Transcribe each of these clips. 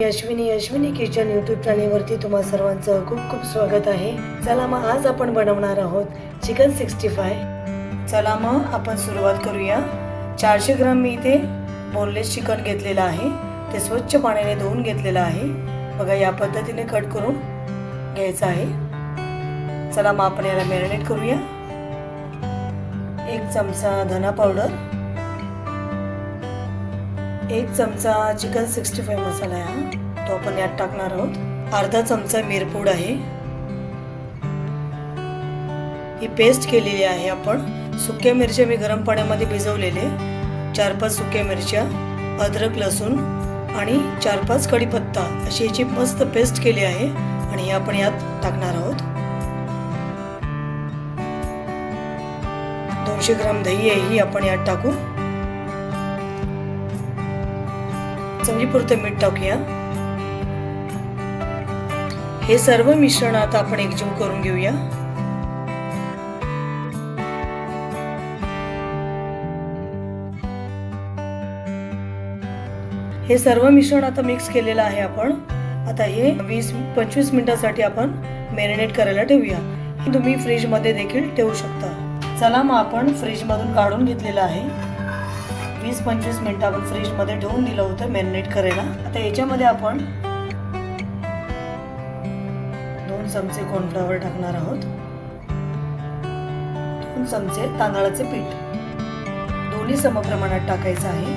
Ashwini kitchen YouTube चॅनलवरती तुम्हा सर्वांचं खूप खूप स्वागत आहे। चला मग आज आपण बनवणार आहोत चिकन 65। चला मग आपण सुरुवात करूया। 400 ग्राम मी इथे बोनलेस चिकन घेतलेलं आहे, ते स्वच्छ पाण्याने धुवून घेतलेलं आहे। बघा या पद्धतीने कट करून घ्यायचं आहे। चला मग आपण याला मॅरिनेट करूया। 1 चमचा धना पावडर, 1 चमचा चिकन 65 मसाला आहे तो आपण यात टाकणार आहोत। अर्धा चमचा मिरपूड आहे, ही पेस्ट केलेली आहे आपण। सुक्या मिरच्या मी गरम पाण्यामध्ये भिजवलेले, 4-5 सुक्या मिरच्या, अद्रक लसूण आणि 4-5 कढीपत्ता अशी याची मस्त पेस्ट केली आहे आणि हे आपण यात टाकणार आहोत। 200 ग्राम दही आहे ही आपण यात टाकू। चवीपुरतं मीठ टाकूया। हे सर्व मिश्रण आता आपण एकजीव करून घेऊया। हे सर्व मिश्रण आता मिक्स केलेलं आहे आपण। आता हे 20-25 मिनिटांसाठी आपण मॅरिनेट करायला ठेवूया। हे तुम्ही फ्रीज मध्ये देखील ठेवू शकता। चला मग आपण फ्रीज मधून काढून घेतलेलं आहे। 20-25 मिनिटं आपण फ्रीज मध्ये ठेवून दिलं होतं मॅरिनेट करायला। आता याच्यामध्ये आपण 2 चमचे कॉर्नफ्लॉवर टाकणार आहोत, 2 चमचे तांदळाचे पीठ, दोन्ही समप्रमाणात टाकायचं आहे।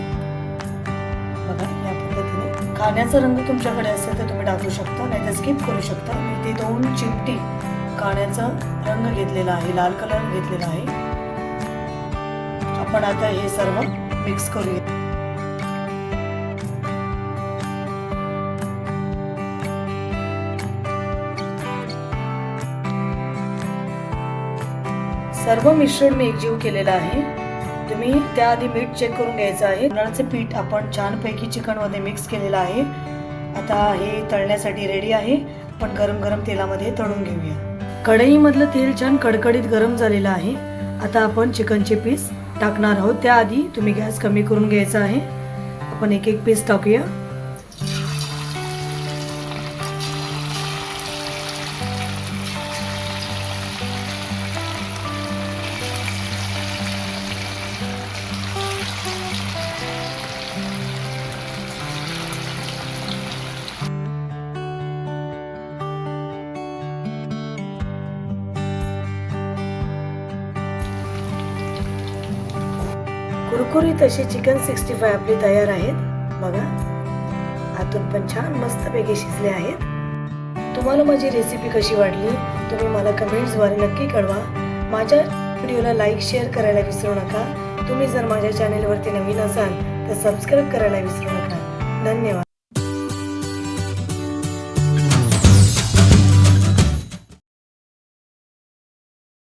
बघा या पद्धतीने। खाण्याचा रंग तुमच्याकडे असेल तर तुम्ही टाकू शकता, नाहीतर स्किप करू शकता। मी ते 2 चिमटी खाण्याचा रंग घेतलेला आहे, लाल कलर घेतलेला आहे। आपण आता हे सर्व मिक्स करूया। सर्व मिश्रण मी एकजीव केलेलं आहे। तुम्ही त्याआधी मीठ चेक करून घ्यायचं आहे। तांदळाचे पीठ आपण छानपैकी चिकन मध्ये मिक्स केलेलं आहे। आता हे तळण्यासाठी रेडी आहे। पण गरम तेलामध्ये तळून घेऊया। कढईमधलं तेल छान कडकडीत गरम झालेलं आहे। आता आपण चिकनचे पीस टाकणार आहोत। त्याआधी तुम्ही गॅस कमी करून घ्यायचा आहे। आपण एक पीस टाकूया। कुरकुरीत अशी चिकन 65 आपली तयार आहेत। बघा आतून पण छान मस्तपैकी शिजले आहेत। तुम्हाला माझी रेसिपी कशी वाटली तुम्ही मला कमेंट्सद्वारे नक्की कळवा। माझ्या व्हिडिओला लाईक शेअर करायला विसरू नका। तुम्ही जर माझ्या चॅनेलवरती नवीन असाल तर सबस्क्राईब करायला विसरू नका। धन्यवाद।